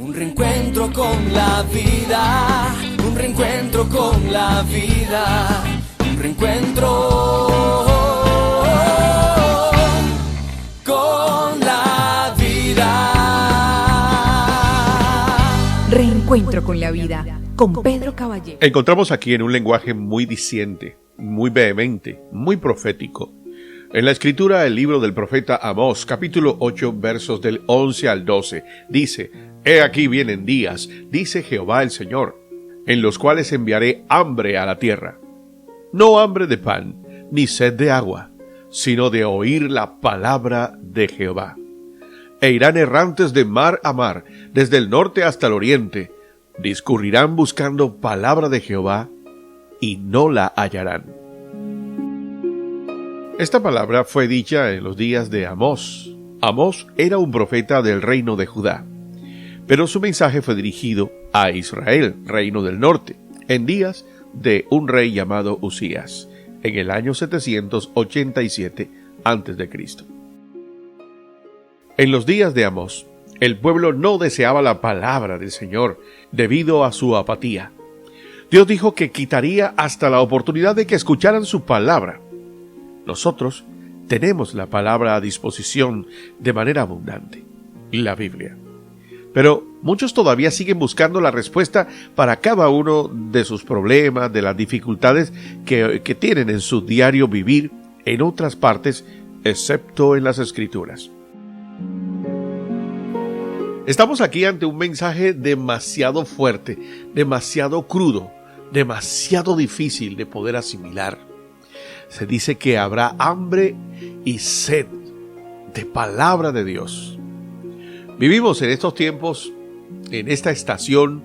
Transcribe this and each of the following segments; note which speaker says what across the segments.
Speaker 1: Un reencuentro con la vida, un reencuentro con la vida, un reencuentro con la vida.
Speaker 2: Reencuentro con la vida, con Pedro Caballero.
Speaker 3: Encontramos aquí en un lenguaje muy diciente, muy vehemente, muy profético. En la escritura, el libro del profeta Amós, capítulo 8, versos del 11 al 12, dice: He aquí vienen días, dice Jehová el Señor, en los cuales enviaré hambre a la tierra. No hambre de pan, ni sed de agua, sino de oír la palabra de Jehová. E irán errantes de mar a mar, desde el norte hasta el oriente, discurrirán buscando palabra de Jehová, y no la hallarán. Esta palabra fue dicha en los días de Amós. Amós era un profeta del reino de Judá, pero su mensaje fue dirigido a Israel, reino del norte, en días de un rey llamado Usías, en el año 787 a.C. En los días de Amós, el pueblo no deseaba la palabra del Señor debido a su apatía. Dios dijo que quitaría hasta la oportunidad de que escucharan su palabra. Nosotros tenemos la palabra a disposición de manera abundante, la Biblia. Pero muchos todavía siguen buscando la respuesta para cada uno de sus problemas, de las dificultades que tienen en su diario vivir en otras partes, excepto en las Escrituras. Estamos aquí ante un mensaje demasiado fuerte, demasiado crudo, demasiado difícil de poder asimilar. Se dice que habrá hambre y sed de palabra de Dios. Vivimos en estos tiempos, en esta estación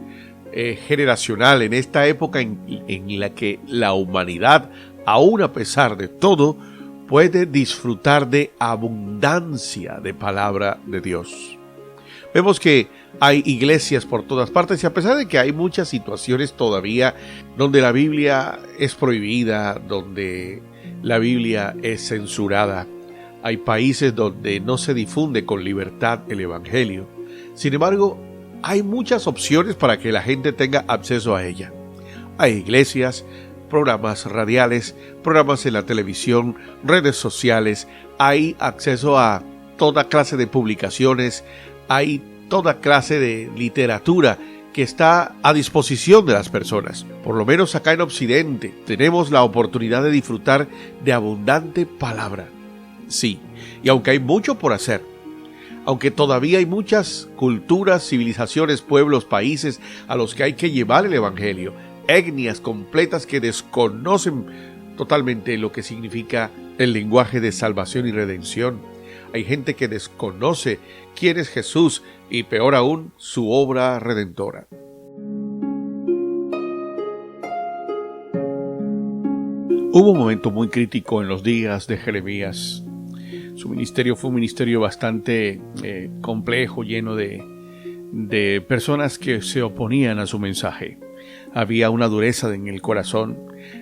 Speaker 3: generacional, en esta época en la que la humanidad, aún a pesar de todo, puede disfrutar de abundancia de palabra de Dios. Vemos que hay iglesias por todas partes y a pesar de que hay muchas situaciones todavía donde la Biblia es prohibida, donde la Biblia es censurada, hay países donde no se difunde con libertad el Evangelio. Sin embargo, hay muchas opciones para que la gente tenga acceso a ella. Hay iglesias, programas radiales, programas en la televisión, redes sociales, hay acceso a toda clase de publicaciones, hay toda clase de literatura que está a disposición de las personas. Por lo menos acá en Occidente tenemos la oportunidad de disfrutar de abundante palabra. Sí, y aunque hay mucho por hacer, aunque todavía hay muchas culturas, civilizaciones, pueblos, países a los que hay que llevar el Evangelio, etnias completas que desconocen totalmente lo que significa el lenguaje de salvación y redención. Hay gente que desconoce quién es Jesús y, peor aún, su obra redentora. Hubo un momento muy crítico en los días de Jeremías. Su ministerio fue un ministerio bastante complejo, lleno de personas que se oponían a su mensaje. Había una dureza en el corazón.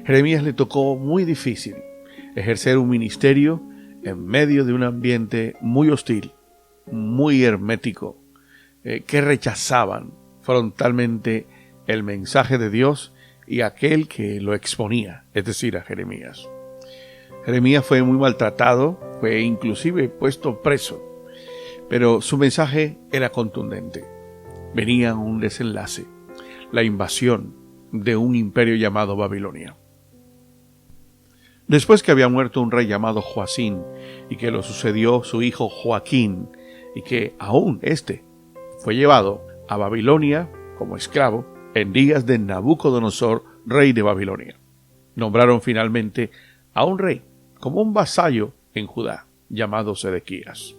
Speaker 3: Jeremías le tocó muy difícil ejercer un ministerio en medio de un ambiente muy hostil, muy hermético, que rechazaban frontalmente el mensaje de Dios y aquel que lo exponía, es decir, a Jeremías. Jeremías fue muy maltratado, fue inclusive puesto preso, pero su mensaje era contundente. Venía un desenlace, la invasión de un imperio llamado Babilonia. Después que había muerto un rey llamado Joacín, y que lo sucedió su hijo Joaquín, y que aún fue llevado a Babilonia como esclavo en días de Nabucodonosor, rey de Babilonia. Nombraron finalmente a un rey como un vasallo en Judá, llamado Sedequías.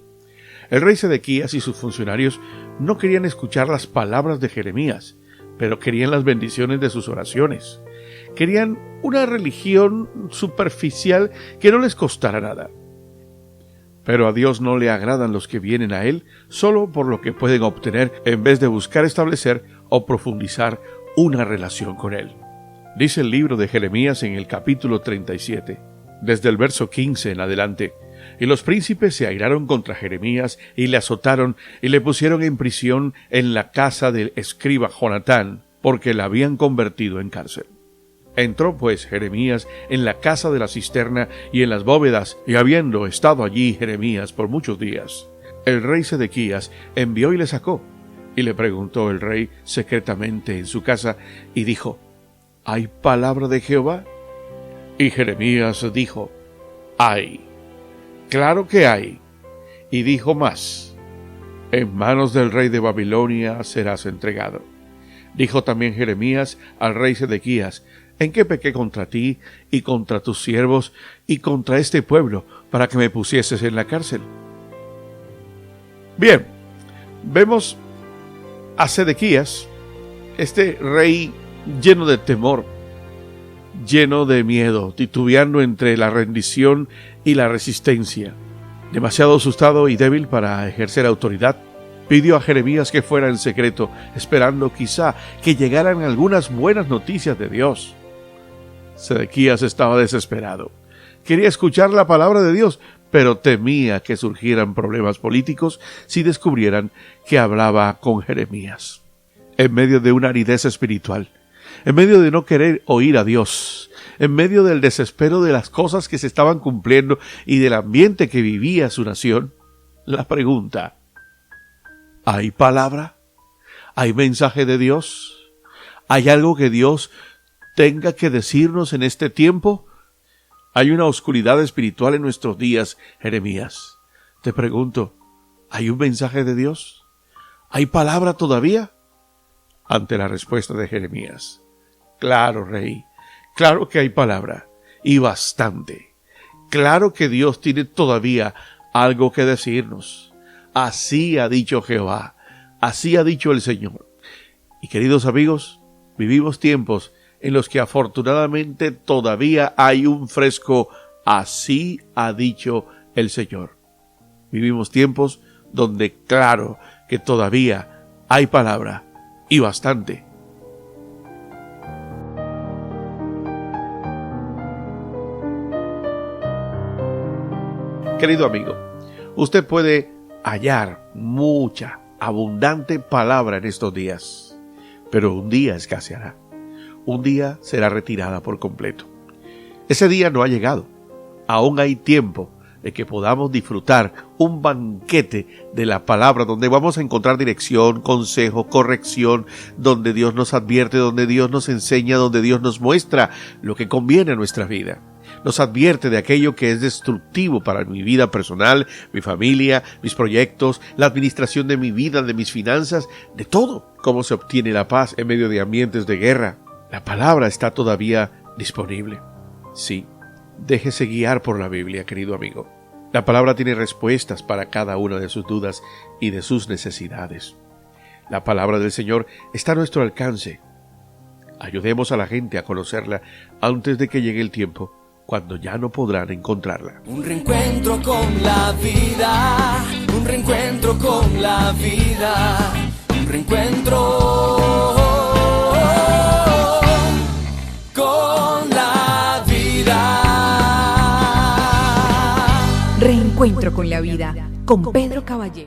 Speaker 3: El rey Sedequías y sus funcionarios no querían escuchar las palabras de Jeremías, pero querían las bendiciones de sus oraciones. Querían una religión superficial que no les costara nada. Pero a Dios no le agradan los que vienen a Él solo por lo que pueden obtener en vez de buscar establecer o profundizar una relación con Él. Dice el libro de Jeremías en el capítulo 37, desde el verso 15 en adelante: Y los príncipes se airaron contra Jeremías y le azotaron y le pusieron en prisión en la casa del escriba Jonatán, porque la habían convertido en cárcel. Entró pues Jeremías en la casa de la cisterna y en las bóvedas, y habiendo estado allí Jeremías por muchos días, el rey Sedequías envió y le sacó. Y le preguntó el rey secretamente en su casa, y dijo: ¿Hay palabra de Jehová? Y Jeremías dijo: Hay, claro que hay. Y dijo más: En manos del rey de Babilonia serás entregado. Dijo también Jeremías al rey Sedequías: ¿En qué pequé contra ti y contra tus siervos y contra este pueblo para que me pusieses en la cárcel? Bien, vemos a Sedequías, este rey lleno de temor, lleno de miedo, titubeando entre la rendición y la resistencia. Demasiado asustado y débil para ejercer autoridad, pidió a Jeremías que fuera en secreto, esperando quizá que llegaran algunas buenas noticias de Dios. Sedequías estaba desesperado. Quería escuchar la palabra de Dios, pero temía que surgieran problemas políticos si descubrieran que hablaba con Jeremías. En medio de una aridez espiritual, en medio de no querer oír a Dios, en medio del desespero de las cosas que se estaban cumpliendo y del ambiente que vivía su nación, la pregunta: ¿hay palabra? ¿Hay mensaje de Dios? ¿Hay algo que Dios tenga que decirnos en este tiempo? Hay una oscuridad espiritual en nuestros días, Jeremías. Te pregunto, ¿hay un mensaje de Dios? ¿Hay palabra todavía? Ante la respuesta de Jeremías: Claro, rey, claro que hay palabra, y bastante. Claro que Dios tiene todavía algo que decirnos. Así ha dicho Jehová, así ha dicho el Señor. Y queridos amigos, vivimos tiempos en los que afortunadamente todavía hay un fresco así ha dicho el Señor. Vivimos tiempos donde claro que todavía hay palabra, y bastante. Querido amigo, usted puede hallar mucha, abundante palabra en estos días, pero un día escaseará. Un día será retirada por completo. Ese día no ha llegado. Aún hay tiempo de que podamos disfrutar un banquete de la palabra donde vamos a encontrar dirección, consejo, corrección, donde Dios nos advierte, donde Dios nos enseña, donde Dios nos muestra lo que conviene a nuestra vida. Nos advierte de aquello que es destructivo para mi vida personal, mi familia, mis proyectos, la administración de mi vida, de mis finanzas, de todo. Cómo se obtiene la paz en medio de ambientes de guerra. La palabra está todavía disponible. Sí, déjese guiar por la Biblia, querido amigo. La palabra tiene respuestas para cada una de sus dudas y de sus necesidades. La palabra del Señor está a nuestro alcance. Ayudemos a la gente a conocerla antes de que llegue el tiempo cuando ya no podrán encontrarla.
Speaker 1: Un reencuentro con la vida, un reencuentro con la vida, un reencuentro con la vida.
Speaker 2: Reencuentro con la vida, con Pedro Caballero.